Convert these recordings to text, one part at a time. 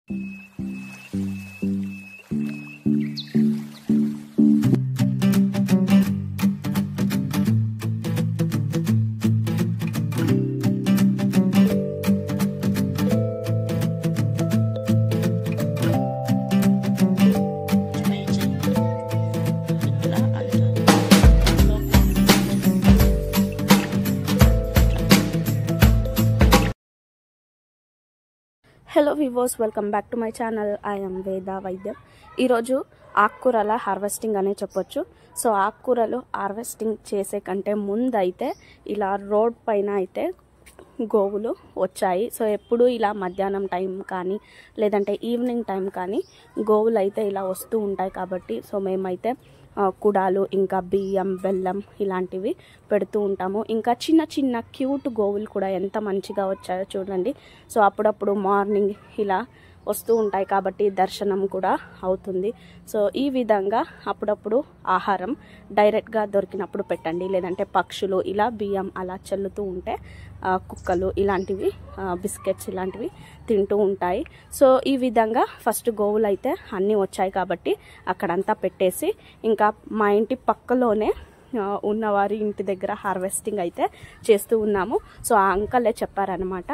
Hello వివోస్, welcome back to my channel. I am వేద వైద్యం. ఈరోజు ఆకుకూరల హార్వెస్టింగ్ అనే చెప్పొచ్చు. సో ఆకుకూరలు హార్వెస్టింగ్ చేసే కంటే ముందు అయితే ఇలా రోడ్ పైన అయితే గోవులు వచ్చాయి. సో ఎప్పుడు ఇలా మధ్యాహ్నం టైం కానీ లేదంటే ఈవినింగ్ టైం కానీ గోవులు అయితే ఇలా వస్తూ ఉంటాయి. కాబట్టి సో మేమైతే కుడాలు, ఇంకా బియ్యం, బెల్లం ఇలాంటివి పెడుతూ ఉంటాము. ఇంకా చిన్న చిన్న క్యూట్ గోవులు కూడా ఎంత మంచిగా వచ్చాయో చూడండి. సో అప్పుడప్పుడు మార్నింగ్ ఇలా వస్తూ ఉంటాయి కాబట్టి దర్శనం కూడా అవుతుంది. సో ఈ విధంగా అప్పుడప్పుడు ఆహారం డైరెక్ట్గా దొరికినప్పుడు పెట్టండి. లేదంటే పక్షులు ఇలా బియ్యం అలా చల్లుతూ ఉంటే కుక్కలు ఇలాంటివి బిస్కెట్స్ ఇలాంటివి తింటూ ఉంటాయి. సో ఈ విధంగా ఫస్ట్ గోవులు అయితే అన్నీ వచ్చాయి కాబట్టి అక్కడంతా పెట్టేసి ఇంకా మా ఇంటి పక్కలోనే ఉన్నవారి ఇంటి దగ్గర హార్వెస్టింగ్ అయితే చేస్తూ ఉన్నాము. సో ఆ అంకలే చెప్పారనమాట,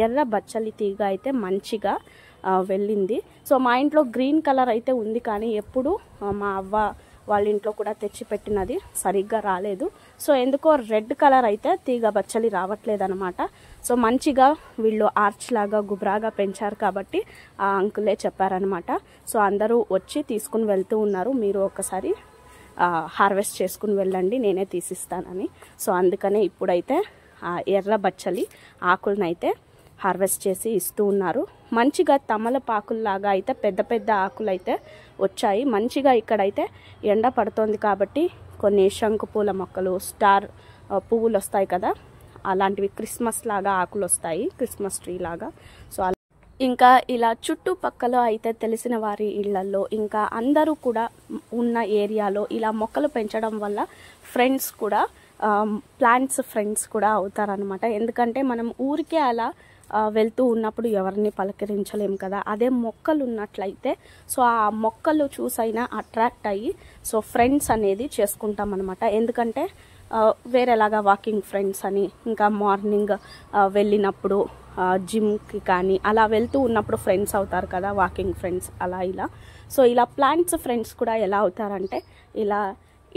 ఎర్ర బచ్చలి తీగ అయితే మంచిగా వెళ్ళింది. సో మా ఇంట్లో గ్రీన్ కలర్ అయితే ఉంది, కానీ ఎప్పుడు మా అవ్వ వాళ్ళ ఇంట్లో కూడా తెచ్చి పెట్టినది సరిగ్గా రాలేదు. సో ఎందుకో రెడ్ కలర్ అయితే తీగ బచ్చలి రావట్లేదు అనమాట. సో మంచిగా వీళ్ళు ఆర్చ్ లాగా గుబురాగా పెంచారు కాబట్టి ఆ అంకులే చెప్పారనమాట. సో అందరూ వచ్చి తీసుకుని వెళ్తూ ఉన్నారు. మీరు ఒకసారి హార్వెస్ట్ చేసుకుని వెళ్ళండి, నేనే తీసిస్తానని. సో అందుకనే ఇప్పుడైతే ఎర్ర బచ్చలి ఆకులనైతే హార్వెస్ట్ చేసి ఇస్తూ ఉన్నారు. మంచిగా తమలపాకుల్లాగా అయితే పెద్ద పెద్ద ఆకులు అయితే వచ్చాయి. మంచిగా ఇక్కడైతే ఎండ పడుతోంది కాబట్టి కొన్ని శంకు పూల మొక్కలు, స్టార్ పువ్వులు వస్తాయి కదా, అలాంటివి క్రిస్మస్ లాగా ఆకులు వస్తాయి, క్రిస్మస్ ట్రీ లాగా. సో ఇంకా ఇలా చుట్టుపక్కల అయితే తెలిసిన వారి ఇళ్లలో ఇంకా అందరూ కూడా ఉన్న ఏరియాలో ఇలా మొక్కలు పెంచడం వల్ల ఫ్రెండ్స్ కూడా ప్లాంట్స్ ఫ్రెండ్స్ కూడా అవుతారనమాట. ఎందుకంటే మనం ఊరికే అలా వెళ్తూ ఉన్నప్పుడు ఎవరిని పలకరించలేము కదా. అదే మొక్కలు ఉన్నట్లయితే సో ఆ మొక్కలు చూసైనా అట్రాక్ట్ అయ్యి సో ఫ్రెండ్స్ అనేది చేసుకుంటాం అనమాట. ఎందుకంటే వేరేలాగా వాకింగ్ ఫ్రెండ్స్ అని, ఇంకా మార్నింగ్ వెళ్ళినప్పుడు జిమ్కి కానీ అలా వెళ్తూ ఉన్నప్పుడు ఫ్రెండ్స్ అవుతారు కదా, వాకింగ్ ఫ్రెండ్స్ అలా ఇలా. సో ఇలా ప్లాంట్స్ ఫ్రెండ్స్ కూడా ఎలా అవుతారంటే ఇలా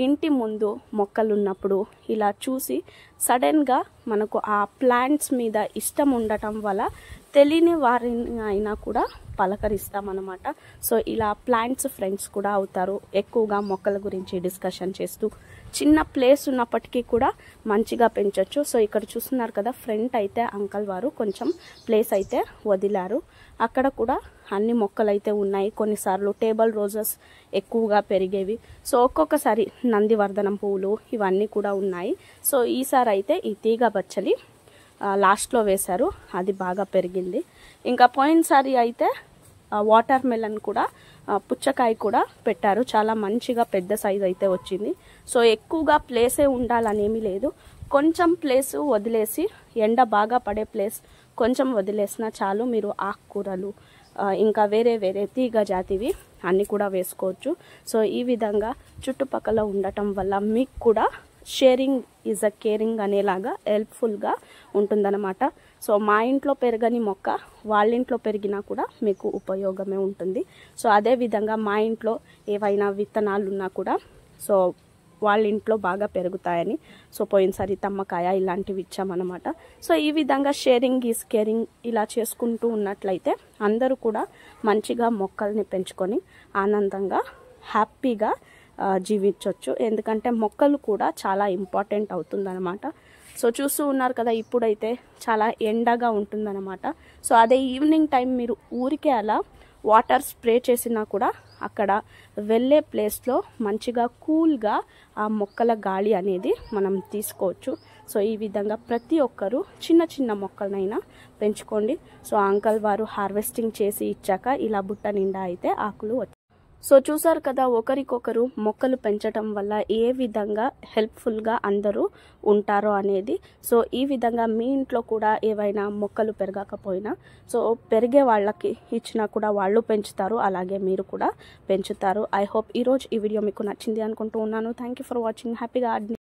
ఇంటి ముందు మొక్కలు ఉన్నప్పుడు ఇలా చూసి సడన్గా మనకు ఆ ప్లాంట్స్ మీద ఇష్టం ఉండటం వల్ల తెలియని వారిని అయినా కూడా పలకరిస్తామన్నమాట. సో ఇలా ప్లాంట్స్ ఫ్రెండ్స్ కూడా అవుతారు. ఎక్కువగా మొక్కల గురించి డిస్కషన్ చేస్తూ చిన్న ప్లేస్ ఉన్నప్పటికీ కూడా మంచిగా పెంచవచ్చు. సో ఇక్కడ చూస్తున్నారు కదా, ఫ్రంట్ అయితే అంకల్ వారు కొంచెం ప్లేస్ అయితే వదిలారు. అక్కడ కూడా అన్ని మొక్కలు అయితే ఉన్నాయి. కొన్నిసార్లు టేబుల్ రోజెస్ ఎక్కువగా పెరిగేవి. సో ఒక్కొక్కసారి నందివర్ధనం పువ్వులు ఇవన్నీ కూడా ఉన్నాయి. సో ఈసారి అయితే ఈ తీగ బచ్చలి లాస్ట్లో వేశారు, అది బాగా పెరిగింది. ఇంకా పోయినసారి అయితే వాటర్ మెలన్ కూడా పుచ్చకాయ కూడా పెట్టారు, చాలా మంచిగా పెద్ద సైజ్ అయితే వచ్చింది. సో ఎక్కువగా ప్లేసే ఉండాలనేమీ లేదు, కొంచెం ప్లేస్ వదిలేసి ఎండ బాగా పడే ప్లేస్ కొంచెం వదిలేసినా చాలు. మీరు ఆకుకూరలు ఇంకా వేరే వేరే తీగ జాతివి అన్నీ కూడా వేసుకోవచ్చు. సో ఈ విధంగా చుట్టుపక్కల ఉండటం వల్ల మీకు కూడా షేరింగ్ ఈజ్ అ కేరింగ్ అనేలాగా హెల్ప్ఫుల్గా ఉంటుందన్నమాట. సో మా ఇంట్లో పెరగని మొక్క వాళ్ళ ఇంట్లో పెరిగినా కూడా మీకు ఉపయోగమే ఉంటుంది. సో అదేవిధంగా మా ఇంట్లో ఏవైనా విత్తనాలు ఉన్నా కూడా సో వాళ్ళ ఇంట్లో బాగా పెరుగుతాయని సో పోయినసారి తమ్మకాయ ఇలాంటివి ఇచ్చామన్నమాట. సో ఈ విధంగా షేరింగ్ ఈజ్ కేరింగ్ ఇలా చేసుకుంటూ ఉన్నట్లయితే అందరూ కూడా మంచిగా మొక్కల్ని పెంచుకొని ఆనందంగా హ్యాపీగా జీవించవచ్చు. ఎందుకంటే మొక్కలు కూడా చాలా ఇంపార్టెంట్ అవుతుందన్నమాట. సో చూస్తూ ఉన్నారు కదా, ఇప్పుడైతే చాలా ఎండగా ఉంటుందన్నమాట. సో అదే ఈవినింగ్ టైం మీరు ఊరికే అలా వాటర్ స్ప్రే చేసినా కూడా అక్కడ వెళ్ళే ప్లేస్లో మంచిగా కూల్గా ఆ మొక్కల గాలి అనేది మనం తీసుకోవచ్చు. సో ఈ విధంగా ప్రతి ఒక్కరూ చిన్న చిన్న మొక్కలనైనా పెంచుకోండి. సో అంకల్ వారు హార్వెస్టింగ్ చేసి ఇచ్చాక ఇలా బుట్ట నిండా అయితే ఆకులు సో చూసారు కదా, ఒకరికొకరు మొక్కలు పెంచడం వల్ల ఏ విధంగా హెల్ప్ఫుల్గా అందరూ ఉంటారో అనేది. సో ఈ విధంగా మీ ఇంట్లో కూడా ఏవైనా మొక్కలు పెరగకపోయినా సో పెరిగే వాళ్ళకి ఇచ్చినా కూడా వాళ్ళు పెంచుతారు, అలాగే మీరు కూడా పెంచుతారు. ఐ హోప్ ఈరోజు ఈ వీడియో మీకు నచ్చింది అనుకుంటూ ఉన్నాను. Thank you for watching. హ్యాపీగా